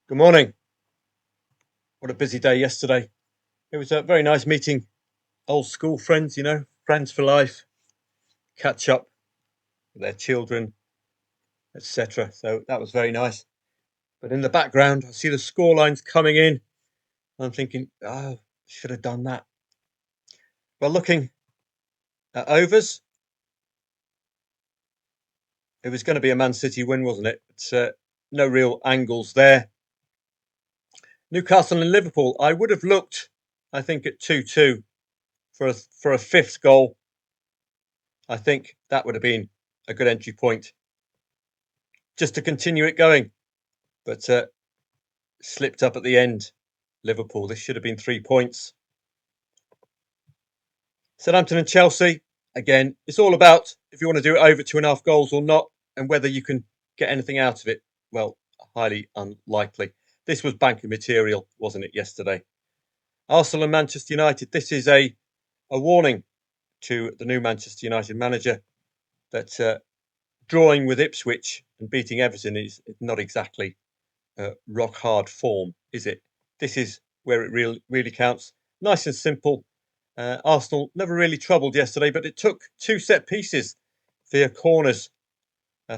Good morning. What a busy day yesterday. It was very nice meeting old school friends, friends for life, catch up with their children, etc. So that was very nice. But in the background, I see the score lines coming in. I'm thinking, oh, should have done that. Well, looking at overs, it was going to be a Man City win, wasn't it? But no real angles there. Newcastle and Liverpool, I would have looked, I think, at 2-2 for a fifth goal. I think that would have been a good entry point just to continue it going. But slipped up at the end. Liverpool, this should have been 3 points. Southampton and Chelsea, again, it's all about if you want to do it over 2.5 goals or not, and whether you can get anything out of it. Well, highly unlikely. This was banking material, wasn't it, yesterday? Arsenal and Manchester United, this is a warning to the new Manchester United manager that drawing with Ipswich and beating Everton is not exactly rock hard form, is it? This is where it really counts. Nice and simple. Arsenal never really troubled yesterday, but it took two set pieces via corners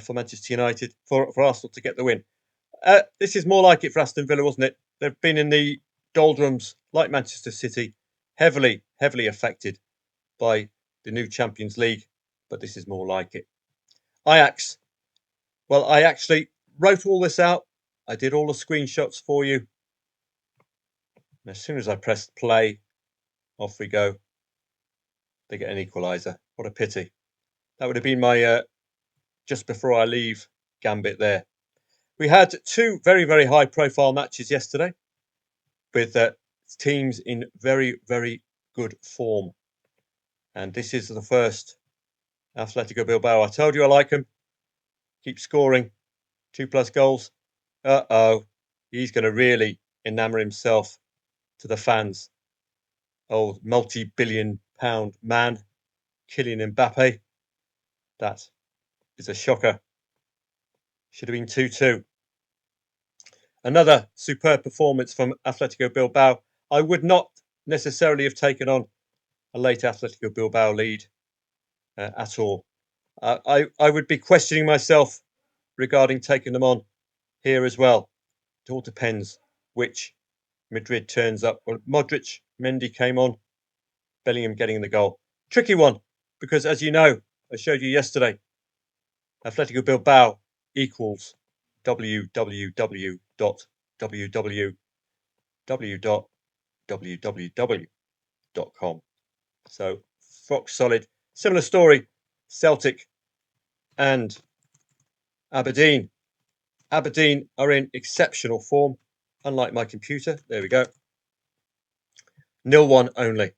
for Manchester United for Arsenal to get the win. This is more like it for Aston Villa, wasn't it? They've been in the doldrums, like Manchester City, heavily affected by the new Champions League, but this is more like it. Ajax. Well, I actually wrote all this out. I did all the screenshots for you. And as soon as I pressed play, off we go. They get an equaliser. What a pity. That would have been my just before I leave gambit there. We had two very high profile matches yesterday with teams in very good form. And this is the first. Atletico Bilbao. I told you I like them. Keep scoring. 2+ goals. Uh-oh. He's going to really enamour himself to the fans. Old multi-billion-pound man, Kylian Mbappe. That is a shocker. Should have been 2-2. Another superb performance from Atletico Bilbao. I would not necessarily have taken on a late Atletico Bilbao lead at all. I would be questioning myself regarding taking them on here as well. It all depends which Madrid turns up. Well, Modric, Mendy came on, Bellingham getting the goal. Tricky one, because as you know, I showed you yesterday, Atletico Bilbao equals www.www.com. So Fox solid. Similar story, Celtic and Aberdeen. Aberdeen are in exceptional form, unlike my computer. There we go. 0-1 only.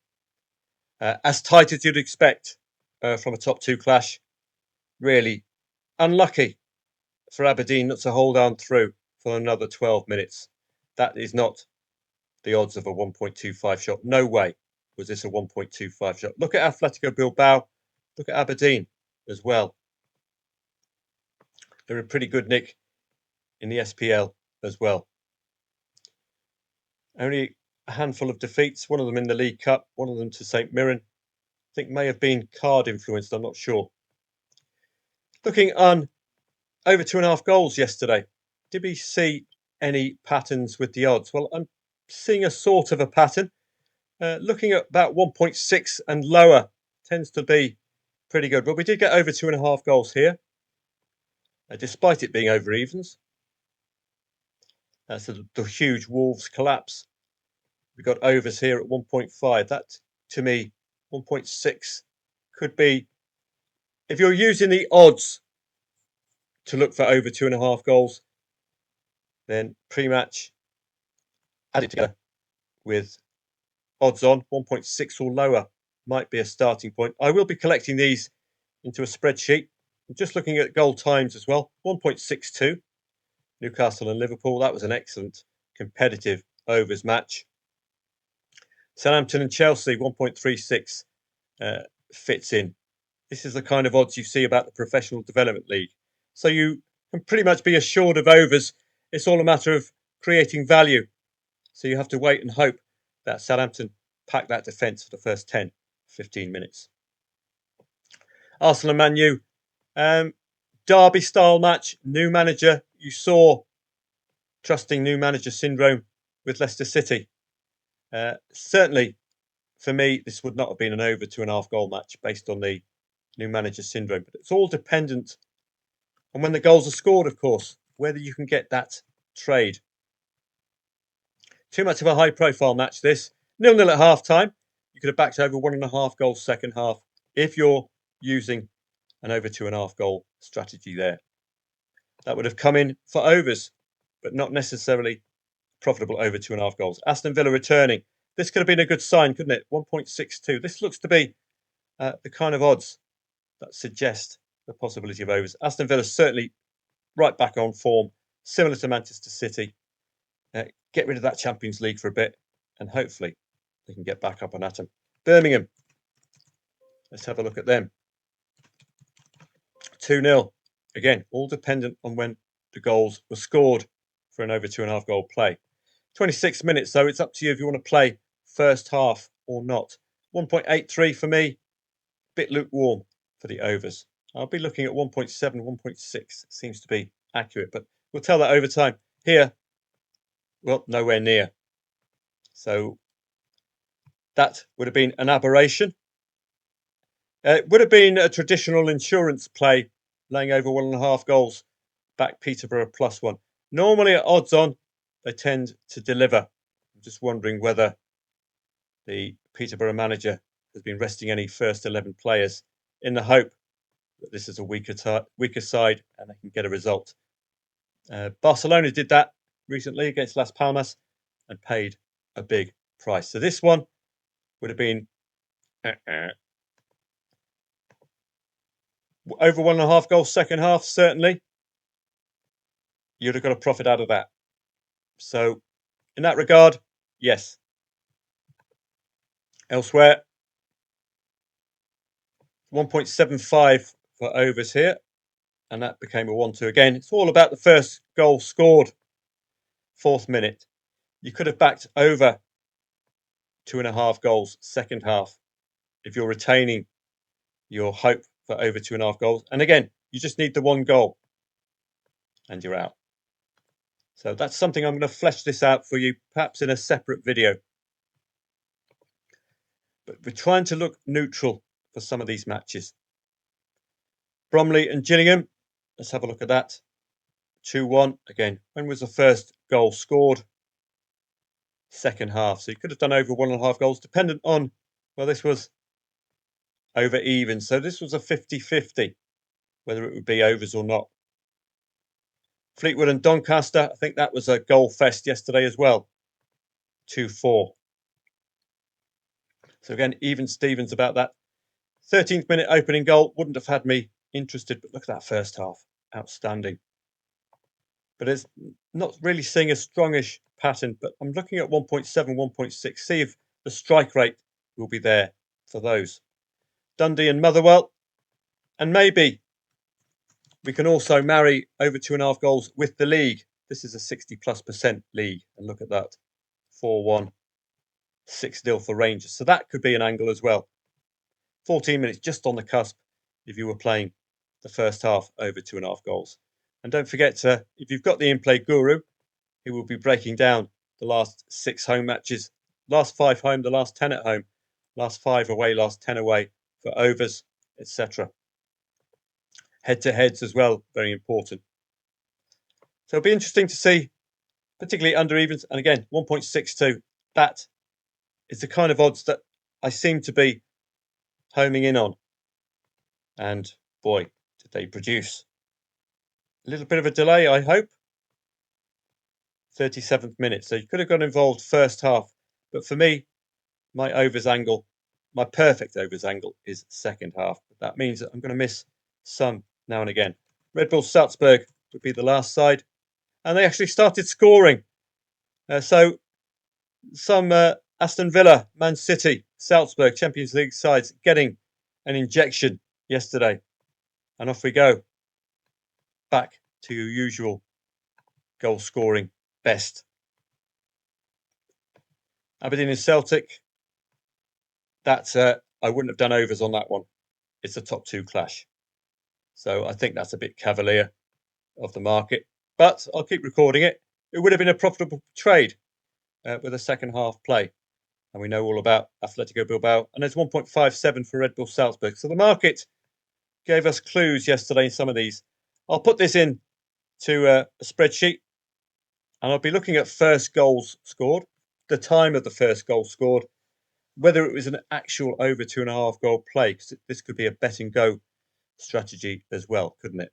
As tight as you'd expect from a top two clash. Really unlucky for Aberdeen not to hold on through for another 12 minutes. That is not the odds of a 1.25 shot. No way was this a 1.25 shot. Look at Atletico Bilbao. Look at Aberdeen as well. They're in pretty good nick in the SPL as well. Only a handful of defeats, one of them in the League Cup, one of them to St Mirren. I think may have been card influenced, I'm not sure. Looking on over 2.5 goals yesterday. Did we see any patterns with the odds? Well, I'm seeing a sort of a pattern. Looking at about 1.6 and lower tends to be pretty good. But we did get over 2.5 goals here, despite it being over evens. That's the huge Wolves collapse. We got overs here at 1.5. That, to me, 1.6 could be, if you're using the odds to look for over 2.5 goals, then pre-match, add it together with odds on 1.6 or lower might be a starting point. I will be collecting these into a spreadsheet. I'm just looking at goal times as well. 1.62, Newcastle and Liverpool. That was an excellent competitive overs match. Southampton and Chelsea, 1.36 fits in. This is the kind of odds you see about the Professional Development League. So you can pretty much be assured of overs. It's all a matter of creating value. So you have to wait and hope that Southampton pack that defence for the first 10, 15 minutes. Arsenal and Man U, derby style match, new manager. You saw trusting new manager syndrome with Leicester City. Certainly, for me, this would not have been an over 2.5 goal match based on the new manager syndrome. But it's all dependent on when the goals are scored, of course, whether you can get that trade. Too much of a high-profile match, this. 0-0 at half-time. You could have backed over 1.5 goals second half if you're using an over 2.5 goal strategy there. That would have come in for overs, but not necessarily profitable over 2.5 goals. Aston Villa returning. This could have been a good sign, couldn't it? 1.62. This looks to be the kind of odds that suggest the possibility of overs. Aston Villa certainly right back on form, similar to Manchester City. Get rid of that Champions League for a bit, and hopefully they can get back up and at them. Birmingham. Let's have a look at them. 2-0. Again, all dependent on when the goals were scored for an over 2.5 goal play. 26 minutes, though. It's up to you if you want to play first half or not. 1.83 for me. Bit lukewarm for the overs. I'll be looking at 1.7, 1.6. Seems to be accurate, but we'll tell that over time. Here, well, nowhere near. So that would have been an aberration. It would have been a traditional insurance play, laying over 1.5 goals. Back Peterborough +1. Normally at odds on, they tend to deliver. I'm just wondering whether the Peterborough manager has been resting any first 11 players in the hope that this is a weaker side and they can get a result. Barcelona did that recently against Las Palmas and paid a big price. So this one would have been over 1.5 goals second half, certainly. You'd have got a profit out of that. So in that regard, yes. Elsewhere, 1.75 for overs here. And that became a 1-2 again. It's all about the first goal scored. 4th minute. You could have backed over 2.5 goals second half if you're retaining your hope for over 2.5 goals. And again, you just need the 1 goal and you're out. So that's something I'm going to flesh this out for you, perhaps in a separate video. But we're trying to look neutral for some of these matches. Bromley and Gillingham. Let's have a look at that. 2-1. Again, when was the first goal scored? Second half. So you could have done over 1.5 goals, dependent on, well, this was over even. So this was a 50-50, whether it would be overs or not. Fleetwood and Doncaster. I think that was a goal fest yesterday as well. 2-4. So again, even Stevens about that. 13th minute opening goal wouldn't have had me interested, but look at that first half. Outstanding. But it's not really seeing a strongish pattern, but I'm looking at 1.7, 1.6. See if the strike rate will be there for those. Dundee and Motherwell. And maybe we can also marry over 2.5 goals with the league. This is a 60+% league. And look at that. 4-1, 6-0 for Rangers. So that could be an angle as well. 14 minutes just on the cusp if you were playing the first half over 2.5 goals. And don't forget, if you've got the in-play guru, he will be breaking down the last 6 home matches, last 5 home, the last 10 at home, last 5 away, last 10 away for overs, etc. Head-to-heads as well, very important. So it'll be interesting to see, particularly under evens. And again, 1.62. That is the kind of odds that I seem to be homing in on. And boy, did they produce. A little bit of a delay, I hope. 37th minute. So you could have got involved first half. But for me, my overs angle, my perfect overs angle is second half. That means that I'm going to miss some now and again. Red Bull Salzburg would be the last side. And they actually started scoring. So some Aston Villa, Man City, Salzburg, Champions League sides getting an injection yesterday. And off we go. Back to your usual goal scoring best Aberdeen and Celtic. That's I wouldn't have done overs on that one. It's a top two clash. So I think that's a bit cavalier of the market. But I'll keep recording it. It would have been a profitable trade with a second half play. And we know all about Atletico Bilbao. And there's 1.57 for Red Bull Salzburg. So the market gave us clues yesterday in some of these. I'll put this in to a spreadsheet. And I'll be looking at first goals scored, the time of the first goal scored, whether it was an actual over 2.5 goal play, because this could be a bet and go strategy as well, couldn't it?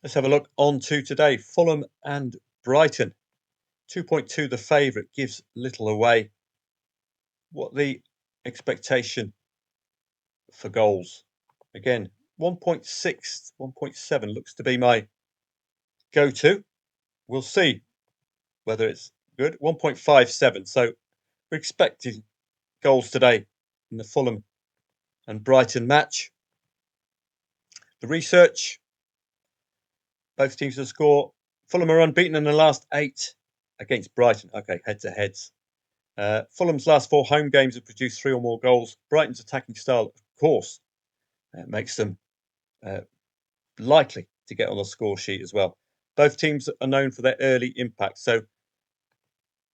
Let's have a look on to today. Fulham and Brighton. 2.2 the favourite, gives little away. What the expectation for goals? Again, 1.6, 1.7 looks to be my go-to. We'll see whether it's good. 1.57. So we're expecting goals today in the Fulham and Brighton match. The research, both teams to score. Fulham are unbeaten in the last 8 against Brighton. Okay, head-to-heads. Fulham's last 4 home games have produced 3 or more goals. Brighton's attacking style, of course, makes them likely to get on the score sheet as well. Both teams are known for their early impact, so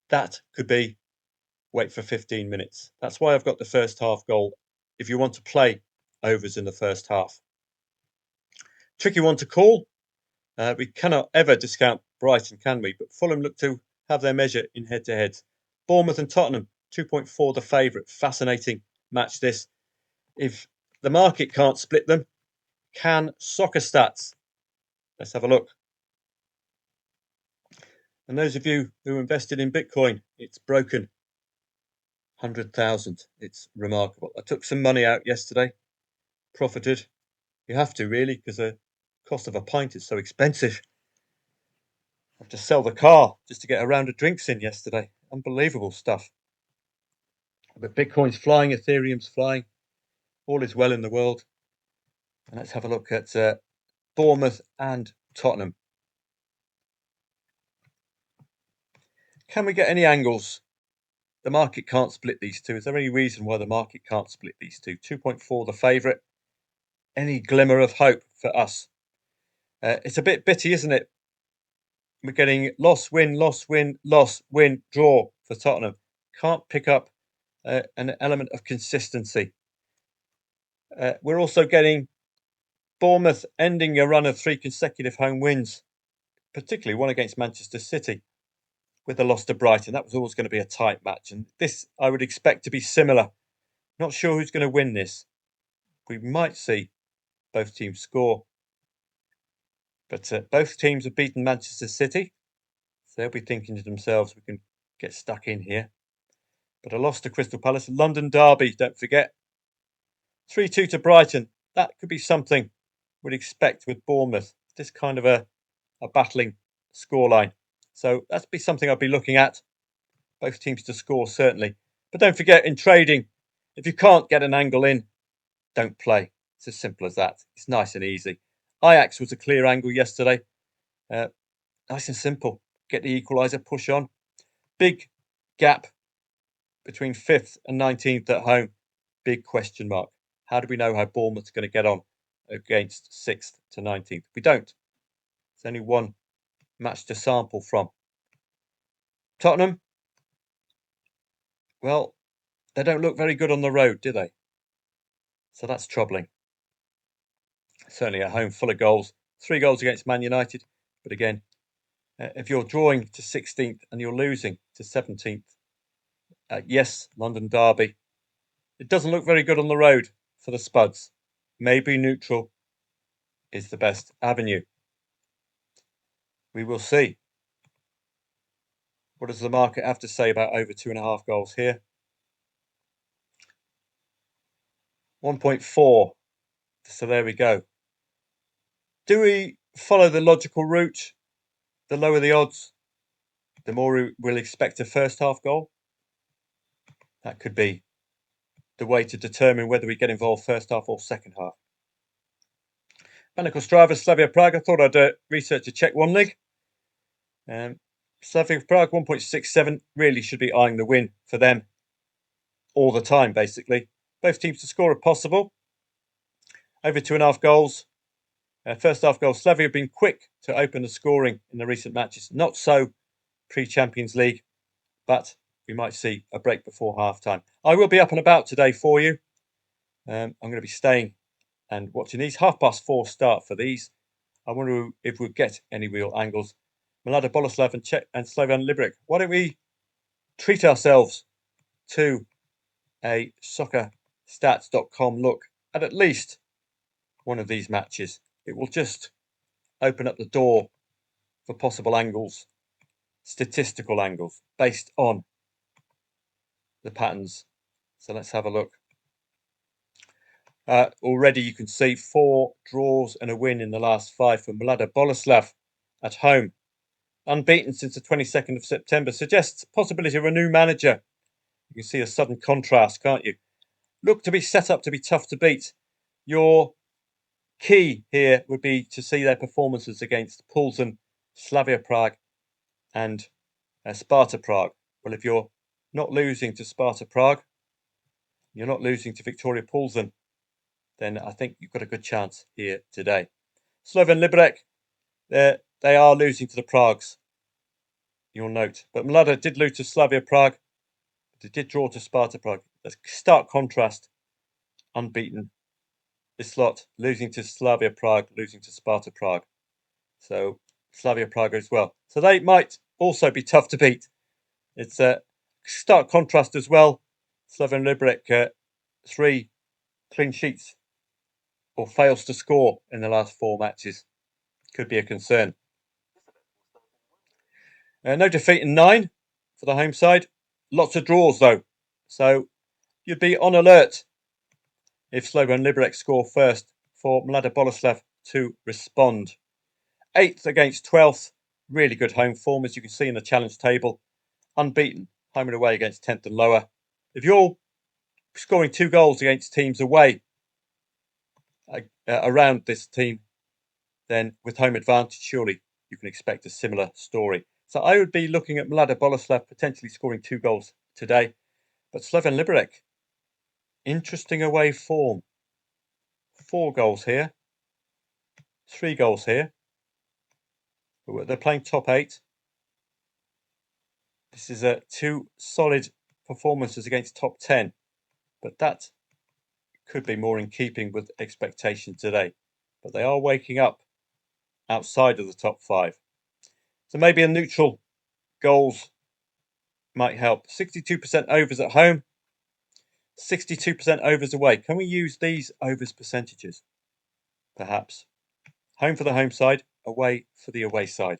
that could be wait for 15 minutes. That's why I've got the first half goal if you want to play overs in the first half. Tricky one to call. We cannot ever discount Brighton, can we? But Fulham look to have their measure in head-to-heads. Bournemouth and Tottenham, 2.4 the favourite. Fascinating match this. If the market can't split them, can Soccer Stats? Let's have a look. And those of you who invested in Bitcoin, it's broken 100,000. It's remarkable. I took some money out yesterday, profited. You have to really, because the cost of a pint is so expensive. I have to sell the car just to get a round of drinks in yesterday. Unbelievable stuff. But Bitcoin's flying, Ethereum's flying. All is well in the world. And let's have a look at Bournemouth and Tottenham. Can we get any angles? The market can't split these two. Is there any reason why the market can't split these two? 2.4 the favourite. Any glimmer of hope for us? It's a bit bitty, isn't it? We're getting loss, win, loss, win, loss, win, draw for Tottenham. Can't pick up an element of consistency. We're also getting Bournemouth ending a run of 3 consecutive home wins, particularly one against Manchester City with a loss to Brighton. That was always going to be a tight match. And this I would expect to be similar. Not sure who's going to win this. We might see both teams score. But both teams have beaten Manchester City. So they'll be thinking to themselves, we can get stuck in here. But a loss to Crystal Palace. London derby, don't forget. 3-2 to Brighton. That could be something we'd expect with Bournemouth. This kind of a battling scoreline. So that's be something I'll be looking at. Both teams to score, certainly. But don't forget, in trading, if you can't get an angle in, don't play. It's as simple as that. It's nice and easy. Ajax was a clear angle yesterday. Nice and simple. Get the equaliser, push on. Big gap between 5th and 19th at home. Big question mark. How do we know how Bournemouth's going to get on against 6th to 19th? We don't. There's only one match to sample from. Tottenham, well, they don't look very good on the road, do they? So that's troubling. Certainly at home, full of goals. 3 goals against Man United. But again, if you're drawing to 16th and you're losing to 17th, yes, London derby. It doesn't look very good on the road for the Spuds. Maybe neutral is the best avenue. We will see. What does the market have to say about over 2.5 goals here? 1.4. So there we go. Do we follow the logical route? The lower the odds, the more we'll expect a first half goal. That could be the way to determine whether we get involved first half or second half. Banako Strava, Slavia Prague. I thought I'd research a Czech one leg. Slavia Prague 1.67 really should be eyeing the win for them all the time, basically. Both teams to score if possible. Over 2.5 goals. First half goal. Slavia have been quick to open the scoring in the recent matches. Not so pre-Champions League, but we might see a break before half-time. I will be up and about today for you. I'm going to be staying and watching these. 4:30 start for these. I wonder if we'll get any real angles. Mlada Boleslav and Czech and Slovan Liberec. Why don't we treat ourselves to a soccerstats.com look at least one of these matches? It will just open up the door for possible angles, statistical angles, based on the patterns. So let's have a look. Already you can see 4 draws and a win in the last 5 for Mlada Boleslav at home. Unbeaten since the 22nd of September. Suggests possibility of a new manager. You can see a sudden contrast, can't you? Look to be set up to be tough to beat. Your key here would be to see their performances against Pulsen, Slavia Prague and Sparta Prague. Well, if you're not losing to Sparta Prague, you're not losing to Victoria Pulsen, then I think you've got a good chance here today. Slovan Liberec, they are losing to the Pragues, you'll note. But Mlada did lose to Slavia Prague. They did draw to Sparta Prague. That's stark contrast. Unbeaten this lot, losing to Slavia Prague, losing to Sparta Prague. So Slavia Prague as well. So they might also be tough to beat. It's a stark contrast as well. Slovan Liberec, 3 clean sheets or fails to score in the last 4 matches. Could be a concern. No defeat in 9 for the home side. Lots of draws though. So you'd be on alert if Slovan Liberec score first for Mlada Boleslav to respond. 8th against 12th. Really good home form, as you can see in the challenge table. Unbeaten, home and away against 10th and lower. If you're scoring 2 goals against teams away around this team, then with home advantage, surely you can expect a similar story. So I would be looking at Mlada Boleslav potentially scoring 2 goals today. But Slovan Liberec, interesting away form. 4 goals here, 3 goals here. They're playing top 8. This is 2 solid performances against top 10. But that could be more in keeping with expectation today. But they are waking up outside of the top 5. So maybe a neutral goals might help. 62% overs at home, 62% overs away. Can we use these overs percentages? Perhaps. Home for the home side, away for the away side.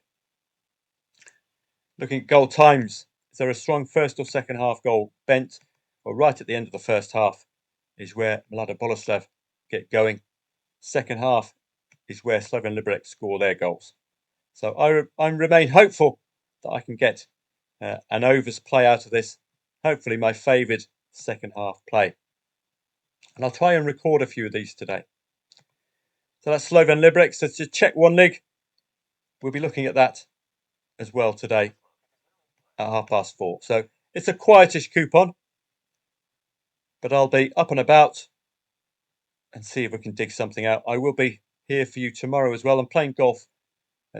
Looking at goal times. Is there a strong first or second half goal? Bent, or right at the end of the first half is where Mlada Boleslav get going. Second half is where Slovan Liberec score their goals. So I remain hopeful that I can get an overs play out of this. Hopefully my favoured second half play. And I'll try and record a few of these today. So that's Slovan Liberec. So to Czech 1 League, we'll be looking at that as well today at 4:30. So it's a quietish coupon, but I'll be up and about and see if we can dig something out. I will be here for you tomorrow as well. I'm playing golf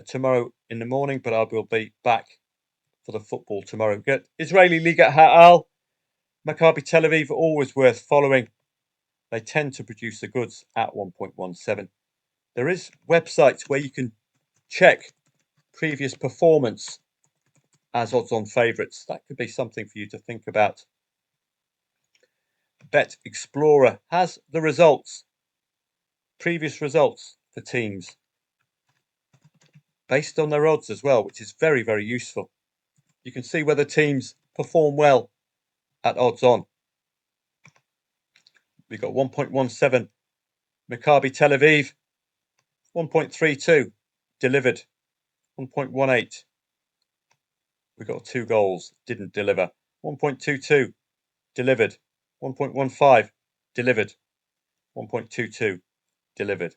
tomorrow in the morning, but I will be back for the football tomorrow. Get Israeli Liga Ha'al, Maccabi Tel Aviv, always worth following. They tend to produce the goods at 1.17. There is websites where you can check previous performance as odds-on favourites. That could be something for you to think about. Bet Explorer has the results, previous results for teams, based on their odds as well, which is very, very useful. You can see whether teams perform well at odds-on. We've got 1.17 Maccabi Tel Aviv, 1.32 delivered, 1.18 we got 2 goals, didn't deliver, 1.22 delivered, 1.15 delivered, 1.22 delivered.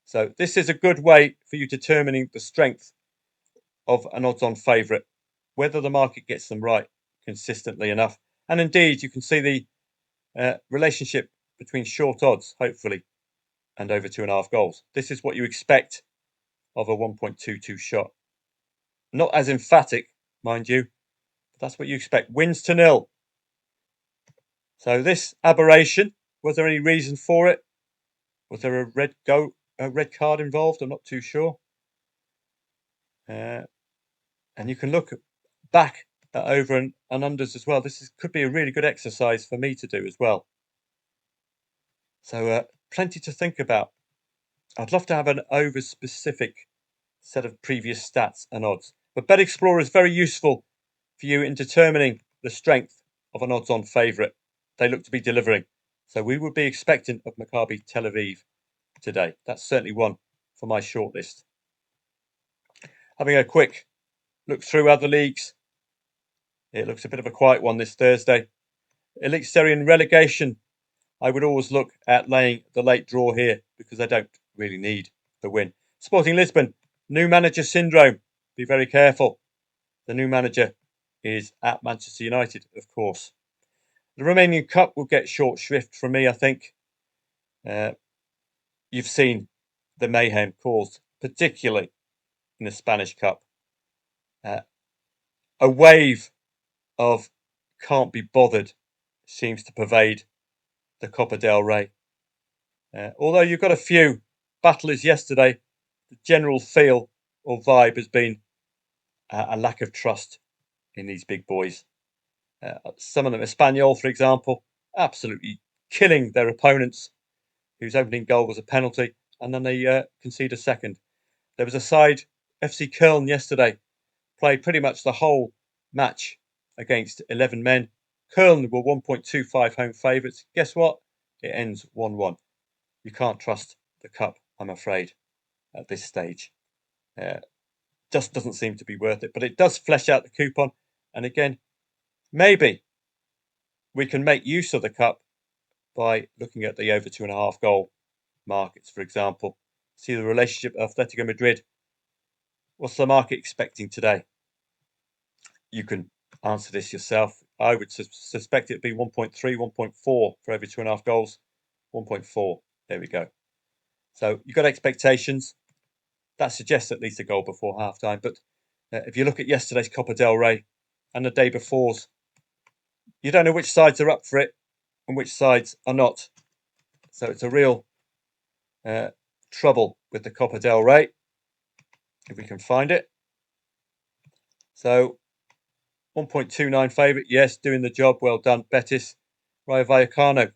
So this is a good way for you determining the strength of an odds-on favourite. whether the market gets them right consistently enough. And indeed, you can see the relationship between short odds, hopefully, and over 2.5 goals. This is what you expect of a 1.22 shot. Not as emphatic, mind you, but that's what you expect. Wins to nil. So this aberration, was there any reason for it? Was there a red card involved? I'm not too sure. And you can look back at over and unders as well. Could be a really good exercise for me to do as well. So plenty to think about. I'd love to have an over specific set of previous stats and odds. But Bet Explorer is very useful for you in determining the strength of an odds-on favourite. They look to be delivering. So we would be expectant of Maccabi Tel Aviv today. That's certainly one for my shortlist. Having a quick look through other leagues. It looks a bit of a quiet one this Thursday. Elite Syrian relegation. I would always look at laying the late draw here because I don't really need the win. Sporting Lisbon, new manager syndrome. Be very careful. The new manager is at Manchester United, of course. The Romanian Cup will get short shrift from me, I think. You've seen the mayhem caused, particularly in the Spanish Cup. A wave of can't be bothered seems to pervade the Copa del Rey. Although you've got a few battlers yesterday, the general feel or vibe has been a lack of trust in these big boys. Some of them, Espanyol, for example, absolutely killing their opponents, whose opening goal was a penalty, and then they concede a second. There was a side, FC Köln, yesterday, played pretty much the whole match against 11 men. Köln were 1.25 home favourites. Guess what? It ends 1-1. You can't trust the cup, I'm afraid, at this stage. Just doesn't seem to be worth it, but it does flesh out the coupon. And again, maybe we can make use of the cup by looking at the over 2.5 goal markets, for example. See the relationship of Atletico Madrid. What's the market expecting today? You can answer this yourself. I would suspect it'd be 1.3, 1.4 for over 2.5 goals. 1.4. There we go. So you've got expectations. That suggests at least a goal before half time. But if you look at yesterday's Copa del Rey and the day before's, you don't know which sides are up for it and which sides are not. So it's a real trouble with the Copa del Rey, if we can find it. So 1.29 favourite, yes, doing the job, well done. Betis, Rayo Vallecano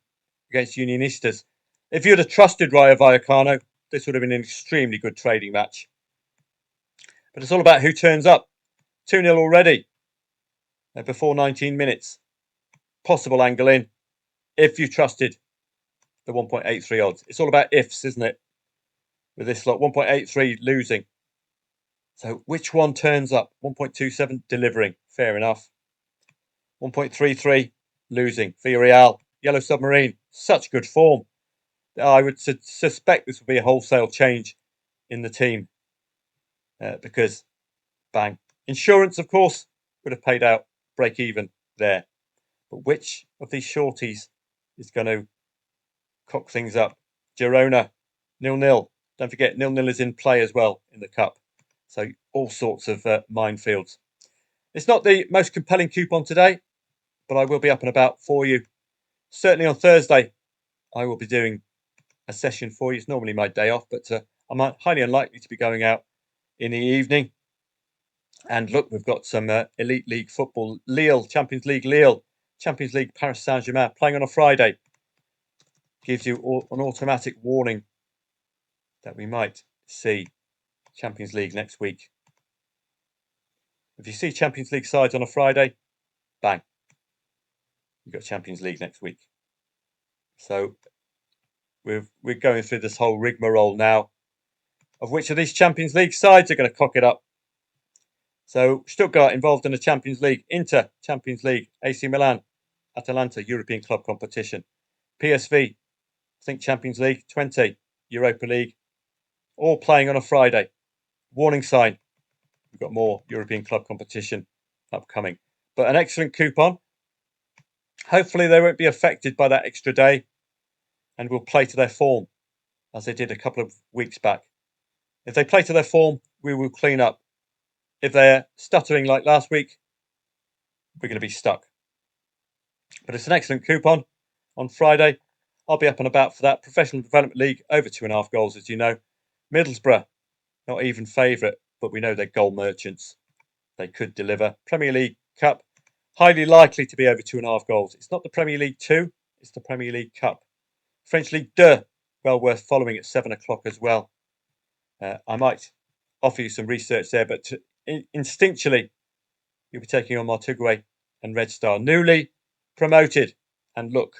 against Unionistas. If you'd have trusted Rayo Vallecano, this would have been an extremely good trading match. But it's all about who turns up. 2-0 already before 19 minutes. Possible angle in if you trusted the 1.83 odds. It's all about ifs, isn't it? With this lot, 1.83 losing. So which one turns up? 1.27 delivering. Fair enough. 1.33 losing. Villarreal. Yellow Submarine. Such good form. I would suspect this will be a wholesale change in the team. Because, bang. Insurance, of course, would have paid out break even there. But which of these shorties is going to cock things up? Girona, 0-0. Don't forget, 0-0 is in play as well in the cup. So all sorts of minefields. It's not the most compelling coupon today, but I will be up and about for you. Certainly on Thursday, I will be doing a session for you. It's normally my day off, but I'm highly unlikely to be going out in the evening. And look, we've got some Elite League football. Lille, Champions League Lille, Champions League Paris Saint-Germain, playing on a Friday. Gives you an automatic warning that we might see Champions League next week. If you see Champions League sides on a Friday, bang, you've got Champions League next week. So we're going through this whole rigmarole now of which of these Champions League sides are going to cock it up. So Stuttgart involved in the Champions League, Inter Champions League, AC Milan, Atalanta European Club Competition, PSV, I think Champions League, 20 Europa League, all playing on a Friday. Warning sign, we've got more European Club Competition upcoming. But an excellent coupon. Hopefully they won't be affected by that extra day and will play to their form as they did a couple of weeks back. If they play to their form, we will clean up. If they're stuttering like last week, we're going to be stuck. But it's an excellent coupon. On Friday, I'll be up and about for that. Professional Development League, over 2.5 goals, as you know. Middlesbrough, not even favourite, but we know they're goal merchants. They could deliver. Premier League Cup, highly likely to be over 2.5 goals. It's not the Premier League 2, it's the Premier League Cup. French League 2, well worth following at 7 o'clock as well. I might offer you some research there, but instinctually, you'll be taking on Martigues and Red Star, newly promoted. And look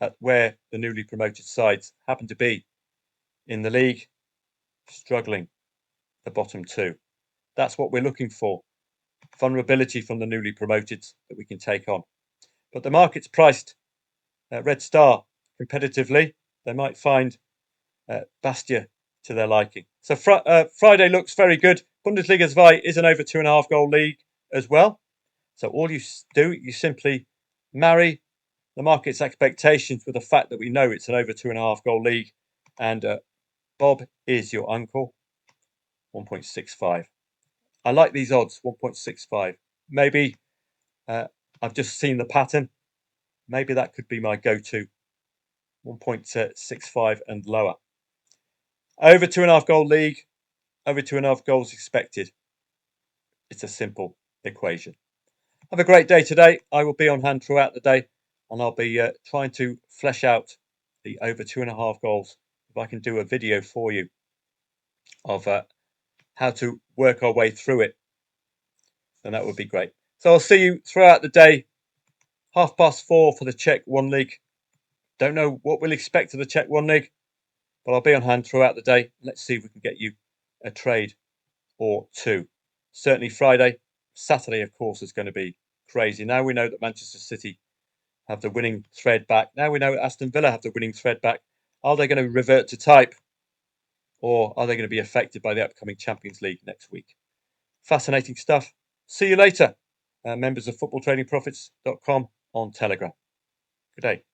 at where the newly promoted sides happen to be in the league, struggling the bottom two. That's what we're looking for. Vulnerability from the newly promoted that we can take on. But the market's priced Red Star competitively. They might find Bastia to their liking. So Friday looks very good. Bundesliga 2 is an over 2.5 goal league as well. So all you do, you simply marry the market's expectations with the fact that we know it's an over 2.5 goal league, and Bob is your uncle. 1.65. I like these odds. 1.65. Maybe I've just seen the pattern. Maybe that could be my go-to. 1.65 and lower. Over 2.5 goal league, over 2.5 goals expected. It's a simple equation. Have a great day today. I will be on hand throughout the day, and I'll be trying to flesh out the over 2.5 goals. If I can do a video for you of how to work our way through it, then that would be great. So I'll see you throughout the day. 4:30 for the Czech 1 League. Don't know what we'll expect of the Czech 1 League, but I'll be on hand throughout the day. Let's see if we can get you a trade or two. Certainly Friday. Saturday, of course, is going to be crazy. Now we know that Manchester City have the winning thread back. Now we know Aston Villa have the winning thread back. Are they going to revert to type, or are they going to be affected by the upcoming Champions League next week? Fascinating stuff. See you later. Members of footballtradingprofits.com on Telegram. Good day.